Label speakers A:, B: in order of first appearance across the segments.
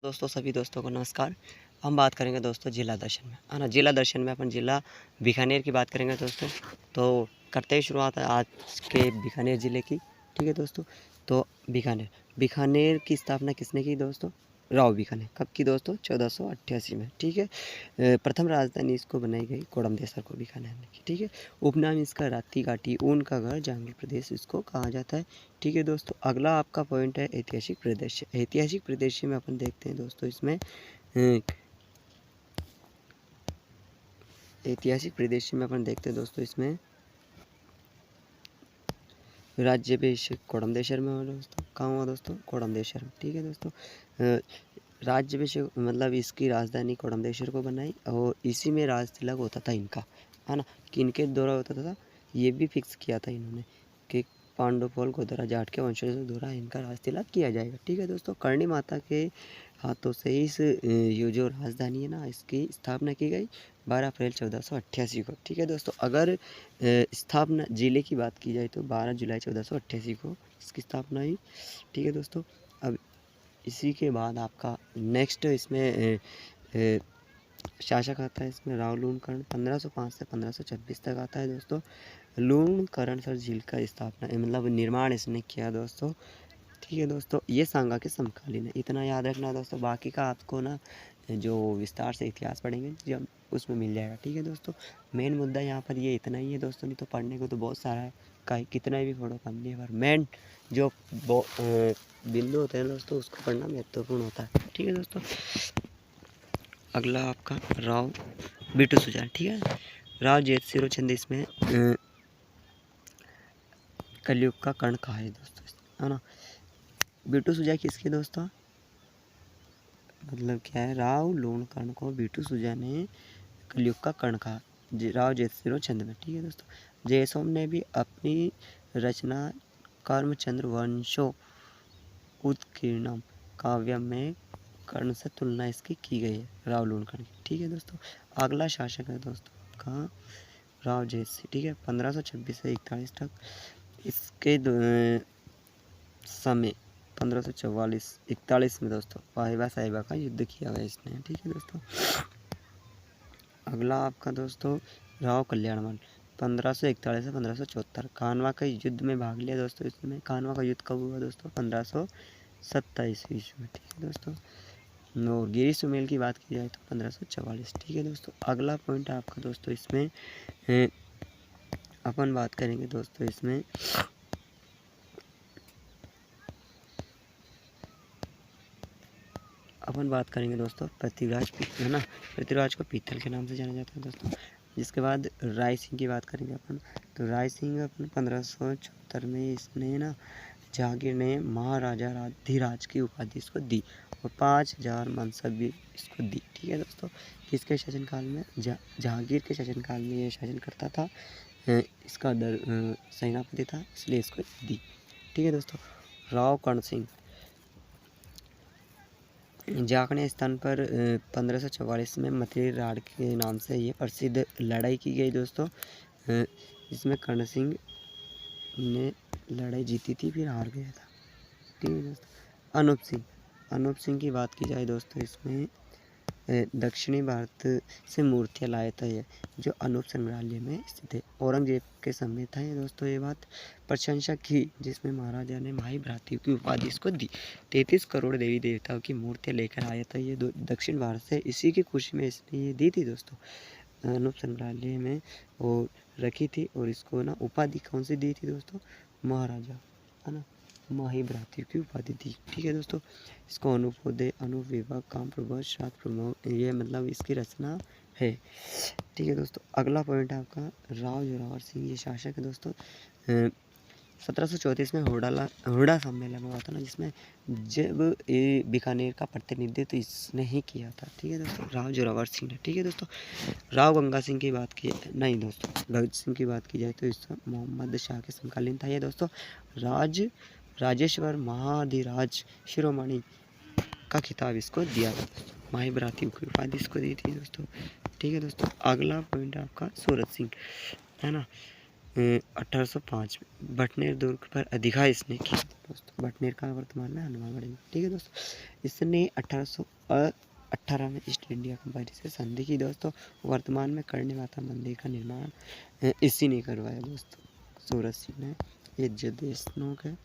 A: दोस्तों सभी दोस्तों को नमस्कार। हम बात करेंगे दोस्तों जिला दर्शन में, है ना। जिला दर्शन में अपन जिला बीकानेर की बात करेंगे दोस्तों। तो करते ही शुरुआत है आज के बीकानेर ज़िले की। ठीक है दोस्तों। तो बीकानेर बीकानेर की स्थापना किसने की दोस्तों? राव बीकानेर। कब की दोस्तों? 1488 में। ठीक है। प्रथम राजधानी इसको बनाई गई कोडमदेसर को बीकानेर ने की। ठीक है। उपनाम इसका राती घाटी, ऊन का घर, जहांगीर प्रदेश इसको कहा जाता है। ठीक है दोस्तों। अगला आपका पॉइंट है ऐतिहासिक परिदृश्य। ऐतिहासिक परिदृश्य में अपन देखते हैं दोस्तों इसमें ऐतिहासिक परिदृश्य में अपन देखते हैं दोस्तों इसमें राज्याभिषेक कोडमदेसर में हुआ दोस्तों। कहाँ हुआ दोस्तों? कोडमदेसर में। ठीक है दोस्तों। राज्याभिषेक मतलब इसकी राजधानी कोडमदेसर को बनाई और इसी में राज तिलक होता था इनका, है ना। किनके द्वारा होता था ये भी फिक्स किया था इन्होंने कि पांडुपौल गोधरा जाट के वंशजों द्वारा इनका राज तिलक किया जाएगा। ठीक है दोस्तों। करणी माता के हाथों से इस ये जो राजधानी है ना इसकी स्थापना की गई 12 अप्रैल 1488 को। ठीक है दोस्तों। अगर स्थापना जिले की बात की जाए तो 12 जुलाई 1488 को इसकी स्थापना हुई। ठीक है दोस्तों। अब इसी के बाद आपका नेक्स्ट इसमें शासक आता है इसमें राव लूणकरण। 1505 से 1526 तक आता है दोस्तों। लूणकरण सर झील का स्थापना मतलब निर्माण इसने किया दोस्तों। ठीक है दोस्तों। ये सांगा के समकालीन है, इतना याद रखना दोस्तों। बाकी का आपको ना जो विस्तार से इतिहास पढ़ेंगे जब उसमें मिल जाएगा। ठीक है दोस्तों। मेन मुद्दा यहाँ पर ये इतना ही है दोस्तों, नहीं तो पढ़ने को तो बहुत सारा है, कहीं कितना भी पढ़ो पढ़ने पर मेन जो बिंदु होते हैं दोस्तों उसको पढ़ना महत्वपूर्ण होता है। ठीक है दोस्तों। अगला आपका राव बीटू सुजान। ठीक है। राव जेतसिरोचंद इसमें कलयुग का कर्ण कहा है दोस्तों, है ना। बीटू सुजा किसके दोस्तों? मतलब क्या है, राव लूणकरण को बीटू सुजा ने कलयुग का कर्ण कहा राव जेतसिरोचंद में। ठीक है दोस्तों। जयसोम ने भी अपनी रचना कर्मचंद्र वंशो उत्कीर्णम काव्य में कर्ण से तुलना इसकी की गई है राव लूणकरण की। ठीक है दोस्तों। अगला शासक है दोस्तों कहाँ? राव जयसिंह। ठीक है। 1526 से 41 तक इसके समय 1544-41 में दोस्तों वाहिबा साहिबा का युद्ध किया गया इसने। ठीक है दोस्तों। अगला आपका दोस्तों राव कल्याणमल 1541 से 1574। कानवा के युद्ध में भाग लिया दोस्तों इसमें। कानवा का युद्ध कब हुआ दोस्तों? 1527 ईस्वी में। ठीक है दोस्तों। और गिरी सुमेल की बात की जाए तो 1544। ठीक है दोस्तों। अगला पॉइंट आपका दोस्तों इसमें अपन बात करेंगे दोस्तों इसमें पृथ्वीराज पीतल, है ना। पृथ्वीराज को पीतल के नाम से जाना जाता है दोस्तों। जिसके बाद राय सिंह की बात करेंगे अपन। तो राय सिंह अपन 1574 में इसने ना जहांगीर ने महाराजा राधिराज की उपाधि इसको दी और 5000 मनसब भी इसको दी। ठीक है दोस्तों। किसके शासनकाल में? जहांगीर के शासनकाल में ये शासन करता था। इसका सेनापति था इसलिए इसको दी। ठीक है दोस्तों। राव कर्ण सिंह जाखने स्थान पर 1544 में मथुरा राड़ के नाम से ये प्रसिद्ध लड़ाई की गई दोस्तों। इसमें कर्ण सिंह ने लड़ाई जीती थी फिर हार गया था। ठीक है दोस्तों। अनूप सिंह की बात की जाए दोस्तों इसमें दक्षिणी भारत से मूर्तियाँ लाया था ये जो अनूप संग्रहालय में स्थित है। औरंगजेब के समय था ये दोस्तों ये बात। प्रशंसा की जिसमें महाराजा ने माही भ्रातृ की उपाधि इसको दी। 33 करोड़ देवी देवताओं की मूर्तियाँ लेकर आया था ये दक्षिण भारत से। इसी की खुशी में इसने ये दी थी दोस्तों अनूप संग्रहालय में और रखी थी। और इसको ना उपाधि कौन सी दी थी दोस्तों? महाराजा, है ना, माही भ्रातृ की उपाधि दी। ठीक है दोस्तों। इसको अनुपोदय अनूप विभाग काम प्रभव श्राद्ध प्रमोद ये मतलब इसकी रचना है। ठीक है दोस्तों। अगला पॉइंट है आपका राव जोरावर सिंह ये शासक है दोस्तों। 1734 में हुड़ा सम्मेलन हुआ था ना जिसमें जब ये बीकानेर का प्रतिनिधित्व इसने ही किया था। ठीक है दोस्तों। राव जोरावर सिंह ने। ठीक है दोस्तों। राव गंगा सिंह की बात की नहीं दोस्तों भगत सिंह की बात की जाए तो इसका मोहम्मद शाह के समकालीन था ये दोस्तों। राजेश्वर महाधिराज शिरोमणि का खिताब इसको दिया था दोस्तों। माही भ्रातृ की उपाधि इसको दी थी दोस्तों। ठीक है दोस्तों। अगला पॉइंट आपका सूरत सिंह, है ना। 1805 में बटनेर दुर्ग पर अधिकार इसने किया दोस्तों। बटनेर का वर्तमान में हनुमानगढ़ में, ठीक है दोस्तों। इसने 1818 में ईस्ट इंडिया कंपनी से संधि की दोस्तों। वर्तमान में करणी माता मंदिर का निर्माण इसी ने करवाया दोस्तों, सूरत सिंह ने। ये जो देशनोक है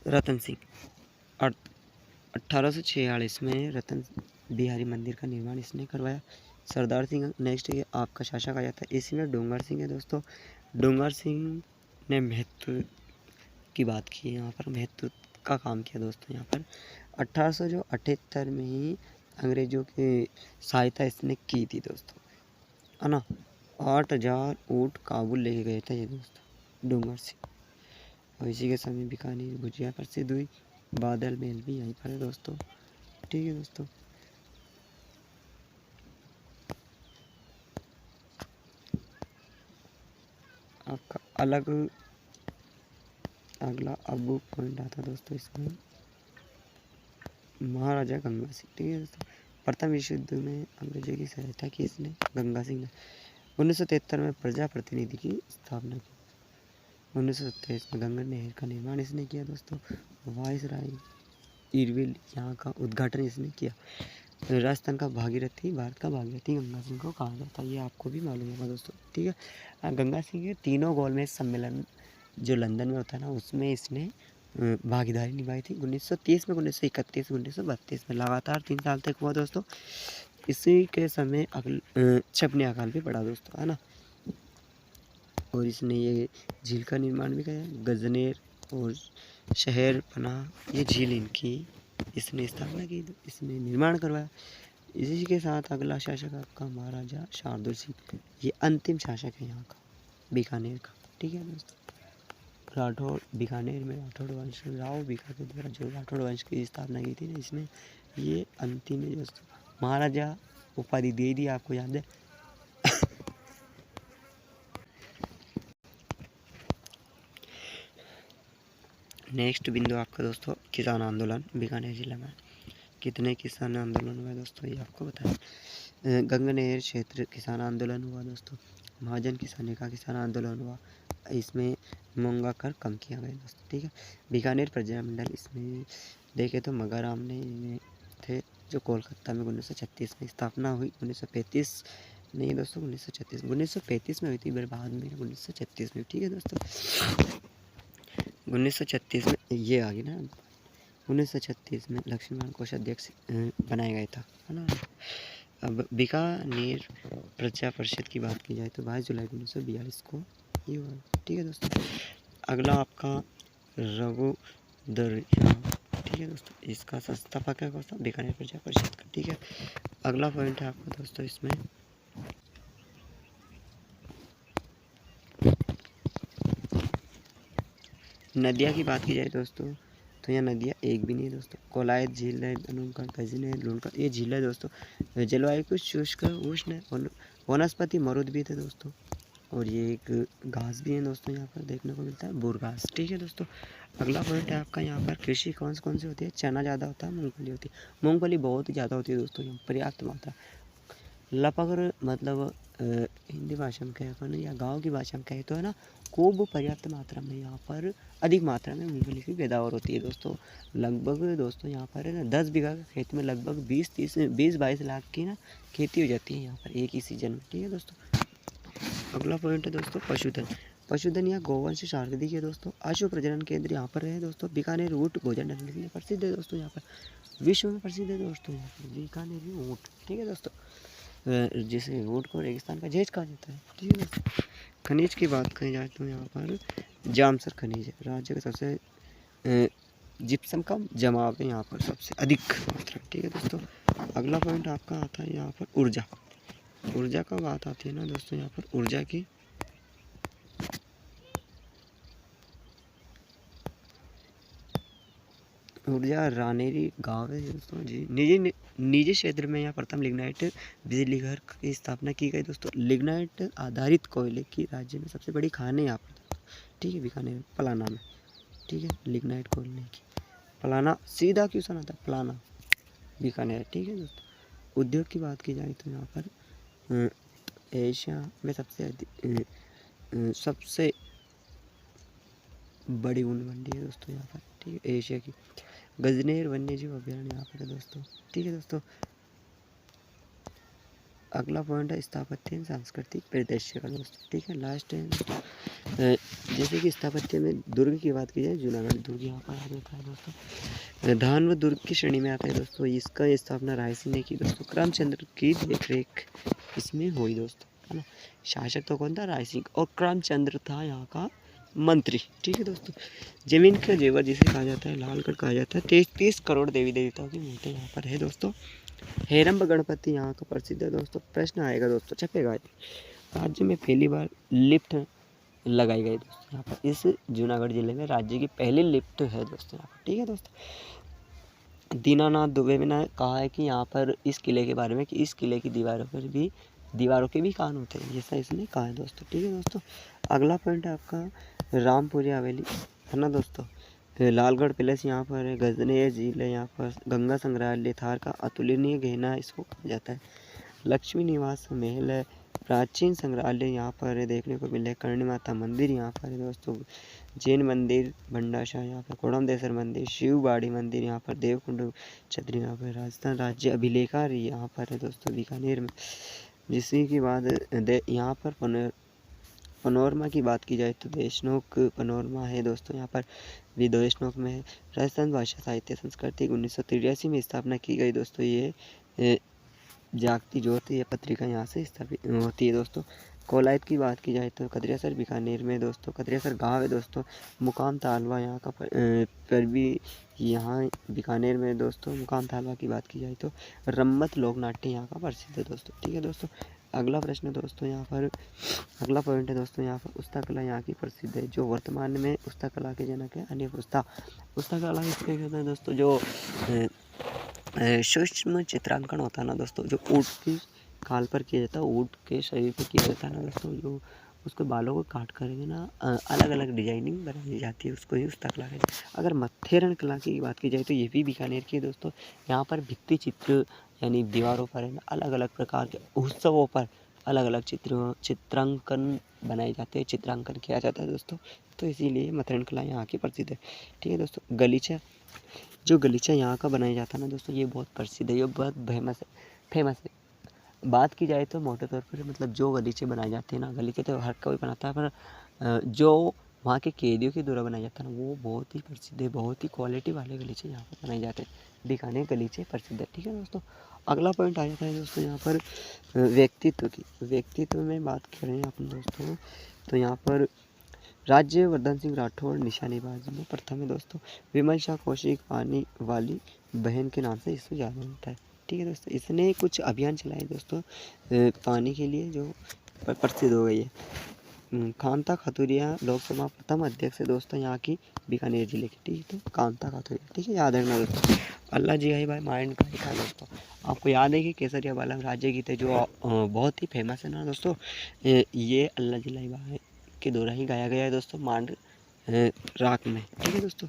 A: रतन सिंह, 1846 में रतन बिहारी मंदिर का निर्माण इसने करवाया। सरदार सिंह नेक्स्ट ये आपका शासक आ जाता है। इसी में डोंगर सिंह है दोस्तों। डोंगर सिंह ने महत्व की बात की है, यहाँ पर महत्व का काम किया दोस्तों। यहाँ पर 1878 में ही अंग्रेजों की सहायता इसने की थी दोस्तों, है ना। 8000 ऊँट काबुल लेके गए थे ये दोस्तों डोंगर सिंह। और इसी के समय बीकानेर भुजिया प्रसिद्ध हुई। बादल महल भी यहीं पर है दोस्तों, ठीक है दोस्तों। आपका अलग अगला अब पॉइंट आता है दोस्तों इसमें महाराजा गंगा सिंह, ठीक है दोस्तों। प्रथम विश्व युद्ध में अंग्रेजों की सहायता की इसने गंगा सिंह ने। 1973 में प्रजा प्रतिनिधि की स्थापना की। 1927 में गंगा नहर का निर्माण इसने किया दोस्तों। वायसराय इरविल यहाँ का उद्घाटन इसने किया। राजस्थान का भागीरथी, भारत का भागीरथी गंगा सिंह को कहा जाता है, ये आपको भी मालूम होगा दोस्तों, ठीक है। गंगा सिंह के तीनों गोलमेज सम्मेलन जो लंदन में होता है ना, उसमें इसने भागीदारी निभाई थी। 1930 में, 1931, 1932 में लगातार 3 साल तक हुआ दोस्तों। इसी के समय छपने अकाल भी पड़ा दोस्तों, है ना। और इसने ये झील का निर्माण भी किया। गजनेर और शहर बना, ये झील इनकी इसने स्थापना की, इसने निर्माण करवाया। इसी के साथ अगला शासक आपका महाराजा शार्दुल सिंह, ये अंतिम शासक है यहाँ का बीकानेर का, ठीक है दोस्तों। राठौड़ बीकानेर में राठौड़ वंश, राव बीका के द्वारा जो राठौड़ वंश की स्थापना की थी ना, इसमें ये अंतिम है दोस्तों। महाराजा उपाधि दे दी, आपको याद है। नेक्स्ट बिंदु आपका दोस्तों किसान आंदोलन बीकानेर जिला में। कितने किसान आंदोलन हुआ दोस्तों, ये आपको बताएं। गंगनेर क्षेत्र किसान आंदोलन हुआ दोस्तों। महाजन किसानी का किसान आंदोलन हुआ, इसमें मूंगा कर कम किया गया दोस्तों, ठीक है। बीकानेर प्रजामंडल, इसमें देखे तो मगाराम ने थे, जो कोलकाता में 1936 में स्थापना हुई। 1935 नहीं दोस्तों, 1935 में हुई थी, बाद में 1936 में, ठीक है दोस्तों। 1936 में ये आ गई ना, 1936 में लक्ष्मीनारायण कोषाध्यक्ष बनाया गया था, है ना। अब बीकानेर प्रजा परिषद की बात की जाए तो 22 जुलाई 1942 को ये हुआ, ठीक है दोस्तों। अगला आपका रघुदरिया, ठीक है दोस्तों, इसका संस्थापक है कौन सा, बीकानेर प्रजा परिषद का, ठीक है। अगला पॉइंट है आपका दोस्तों इसमें नदियाँ की बात की जाए दोस्तों, तो यहाँ नदियाँ एक भी नहीं है दोस्तों। कोलायत झील है, धनुका गजनी है, लूणका, ये झील है दोस्तों। जलवायु कुछ शुष्क उष्ण है, वनस्पति मरुद्भिद है दोस्तों। और ये एक घास भी है दोस्तों, यहाँ पर देखने को मिलता है बुर घास, ठीक है दोस्तों। अगला पॉइंट है आपका यहाँ पर कृषि कौन सी होती है। चना ज़्यादा होता है, मूँगफली होती है। मूँगफली बहुत ही ज़्यादा होती है दोस्तों, यहाँ पर्याप्त मात्रा लगभग, मतलब हिंदी भाषा में कहे तो या गांव की भाषा में कहे तो है ना, खूब पर्याप्त मात्रा में यहाँ पर अधिक मात्रा में मूंगफली की पैदावार होती है दोस्तों। लगभग दोस्तों यहाँ पर है ना 10 बीघा के खेत में लगभग 20-22 लाख की ना खेती हो जाती है यहाँ पर एक ही सीजन में, ठीक है दोस्तों। अगला पॉइंट है दोस्तों पशुधन। पशुधन यहाँ गोवंश शारदी है दोस्तों। आशु प्रजनन केंद्र यहाँ पर है दोस्तों। बीकानेर ऊँट भोजन के लिए प्रसिद्ध है दोस्तों, यहाँ पर विश्व में प्रसिद्ध है दोस्तों, यहाँ पर बीकानेर ऊँट, ठीक है दोस्तों। जिसे ऊँट को रेगिस्तान का जेज कहा जाता है, ठीक है दोस्तों। खनिज की बात कही जाए तो यहाँ पर जामसर खनिज है, राज्य का सबसे जिप्सम का जमाव है यहाँ पर सबसे अधिक मात्रा, ठीक है दोस्तों। अगला पॉइंट आपका आता है यहाँ पर ऊर्जा। ऊर्जा का बात आती है ना दोस्तों, यहाँ पर ऊर्जा की ऊर्जा रानेरी गाँव है दोस्तों जी। निजी क्षेत्र में यहाँ प्रथम लिग्नाइट बिजली घर की स्थापना की गई दोस्तों। लिग्नाइट आधारित कोयले की राज्य में सबसे बड़ी खान है यहाँ पर, ठीक है, बीकानेर पलाना में, ठीक है। लिग्नाइट कोयले की पलाना, सीधा क्यों सुना था पलाना, बीकानेर, ठीक है दोस्तों। उद्योग की बात की जाए तो यहाँ पर एशिया में सबसे बड़ी ऊन मंडी है दोस्तों यहाँ पर, ठीक है, एशिया की। गजनेर वन्य जीव अभयारण्य यहाँ पर है दोस्तों, ठीक है दोस्तों। अगला पॉइंट है स्थापत्य एवं सांस्कृतिक परिदृश्य का दोस्तों, ठीक है। लास्ट है जैसे कि स्थापत्य में दुर्ग की बात की जाए, जूनागढ़ दुर्ग यहाँ पर आ जाता है दोस्तों। धान व दुर्ग की श्रेणी में आता है दोस्तों। इसका स्थापना रायसिंह ने की दोस्तों। करमचंद्र की देखरेख इसमें हुई दोस्तों, है ना। शासक तो कौन था? रायसिंह। और करमचंद्र था यहाँ का मंत्री, ठीक है दोस्तों। जमीन का जेवर जिसे कहा जाता है, लालगढ़ कहा जाता है। 33 करोड़ देवी देवताओं की मूर्ति यहाँ पर है दोस्तों। हेरम्ब गणपति यहाँ का प्रसिद्ध है दोस्तों। प्रश्न आएगा दोस्तों, छपेगा। राज्य में पहली बार लिफ्ट लगाई गई दोस्तों यहाँ पर। इस जूनागढ़ जिले में राज्य की पहली लिफ्ट है दोस्तों यहाँ पर, ठीक है दोस्तों। दीनानाथ दुबे ने कहा है कि यहाँ पर इस किले के बारे में कि इस किले की दीवारों के भी कान होते हैं, जैसा इसने कहा है दोस्तों, ठीक है दोस्तों। अगला पॉइंट है आपका रामपुरी हवेली, है ना दोस्तों। लालगढ़ पैलेस यहाँ पर है। गजनेर झील है यहाँ पर। गंगा संग्रहालय थार का अतुलनीय गहना इसको कहा जाता है। लक्ष्मी निवास महल है। प्राचीन संग्रहालय यहाँ पर है, देखने को मिले। करणी माता मंदिर यहाँ पर है दोस्तों। जैन मंदिर भंडाशाह यहाँ पर। कोड़मदेसर मंदिर, शिवबाड़ी मंदिर यहाँ पर। देवकुंड छतरी यहाँ पर। राजस्थान राज्य अभिलेखा यहाँ पर है दोस्तों, बीकानेर में। जिसकी की बात यहाँ पर पनोरमा की बात की जाए तो देशनोक पनोरमा है दोस्तों यहाँ पर, भी देशनोक में है। राजस्थान भाषा साहित्य संस्कृति 1983 में स्थापना की गई दोस्तों। ये जागती ज्योति ये पत्रिका यहाँ से स्थापित होती है दोस्तों। कोलायत की बात की जाए तो कदरियासर बीकानेर में दोस्तों। कदरियासर गांव है दोस्तों। मुकाम तालवा यहाँ का पर भी यहाँ बीकानेर में दोस्तों। मुकाम तालवा की बात की जाए तो रम्मत लोक नाट्य यहाँ का प्रसिद्ध है दोस्तों, ठीक है दोस्तों। अगला प्रश्न दोस्तों यहाँ पर, अगला पॉइंट है दोस्तों यहाँ पर उस्ता कला यहाँ की प्रसिद्ध है। जो वर्तमान में उस्ता कला के जनक है अनिल उस्ता। उस्ता कला इसके कहते हैं दोस्तों, जो सूक्ष्म चित्रांकन होता है ना दोस्तों, जो ऊँट की खाल पर किया जाता है, ऊँट के शरीर पर किया जाता है ना दोस्तों, जो उसके बालों को काट करके ना अलग अलग डिजाइनिंग बनाई जाती है, उसको ही उस्ता कला कहते हैं। अगर मत्थेरन कला की बात की जाए तो ये भी बीकानेर की है दोस्तों। यहाँ पर भित्ति चित्र यानी दीवारों पर है ना अलग अलग प्रकार के उत्सवों पर अलग अलग चित्रांकन बनाए जाते हैं, चित्रांकन किया जाता है दोस्तों। तो इसीलिए मत्थेरन कला यहाँ की प्रसिद्ध है, ठीक है दोस्तों। गलीचा, जो गलीचा यहाँ का बनाया जाता है ना दोस्तों, ये बहुत प्रसिद्ध है, ये बहुत फेमस है। बात की जाए तो मोटे तौर पर मतलब जो गलीचे बनाए जाते हैं ना, गलीचे तो हर कोई बनाता है, पर जो वहाँ के कैदियों के द्वारा बनाया जाता है ना, वो बहुत ही प्रसिद्ध है। बहुत ही क्वालिटी वाले गलीचे यहाँ पर बनाए जाते हैं। बीकानेर गलीचे प्रसिद्ध है, ठीक है दोस्तों। अगला पॉइंट आ जाता है दोस्तों यहाँ पर व्यक्तित्व की। व्यक्तित्व में बात करें अपन दोस्तों तो यहाँ पर राज्यवर्धन सिंह राठौड़ निशानेबाजी में प्रथम है दोस्तों। विमल शाह कौशिक पानी वाली बहन के नाम से इसको जाना जाता है, ठीक है दोस्तों। इसने कुछ अभियान चलाए दोस्तों पानी के लिए, जो प्रसिद्ध हो गई है। कांता खातूरिया लोकसभा प्रथम अध्यक्ष है दोस्तों यहाँ की, बीकानेर जिले की, ठीक है। तो कांता खातूरिया, ठीक है, याद रखना दोस्तों। अल्लाह जी आई भाई माइंड का ही था दोस्तों। आपको याद है कि केसरिया बालम राज्य गीत है, जो बहुत ही फेमस है ना दोस्तों। ये अल्लाह जी लाई भाई के द्वारा ही गाया गया है दोस्तों, मांड राग में, ठीक है दोस्तों।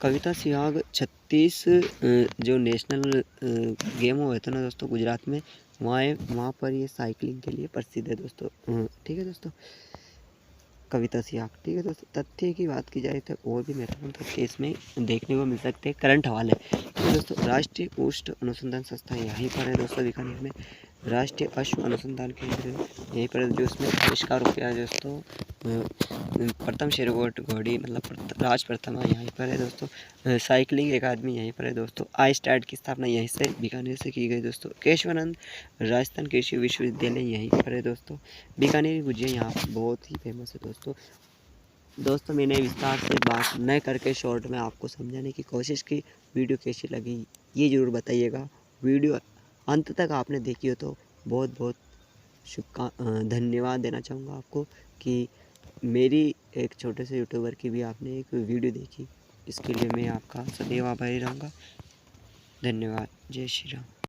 A: कविता सिहाग 36 जो नेशनल गेम हुए थे ना दोस्तों गुजरात में, वहाँ पर ये साइकिलिंग के लिए प्रसिद्ध है दोस्तों, ठीक है दोस्तों। कविता सिहाग, ठीक है दोस्तों। तथ्य की बात की जाए तो और भी महत्वपूर्ण तथ्य इसमें देखने को मिल सकते हैं। करंट हवाले, ठीक है दोस्तों। राष्ट्रीय ऊष्ट अनुसंधान संस्था यहीं पर है दोस्तों, बीकानेर में। राष्ट्रीय अश्व अनुसंधान केंद्र यहीं पर, जो इसमें आविष्कार हो गया है दोस्तों। प्रथम शेरगोट घोड़ी मतलब राज प्रथमा यहीं पर है दोस्तों। साइकिलिंग अकादमी यहीं पर है दोस्तों। आई स्टैट की स्थापना यहीं से बीकानेर से की गई दोस्तों। केशवानंद राजस्थान कृषि विश्वविद्यालय यहीं पर है दोस्तों। बीकानेर की गुजिया यहाँ पर बहुत ही फेमस है दोस्तों। मैंने विस्तार से बात न करके शॉर्ट में आपको समझाने की कोशिश की। वीडियो कैसी लगी ये ज़रूर बताइएगा। वीडियो अंत तक आपने देखी हो तो बहुत बहुत धन्यवाद देना चाहूँगा आपको कि मेरी एक छोटे से यूट्यूबर की भी आपने एक वीडियो देखी। इसके लिए मैं आपका सदैव आभारी रहूँगा। धन्यवाद। जय श्री राम।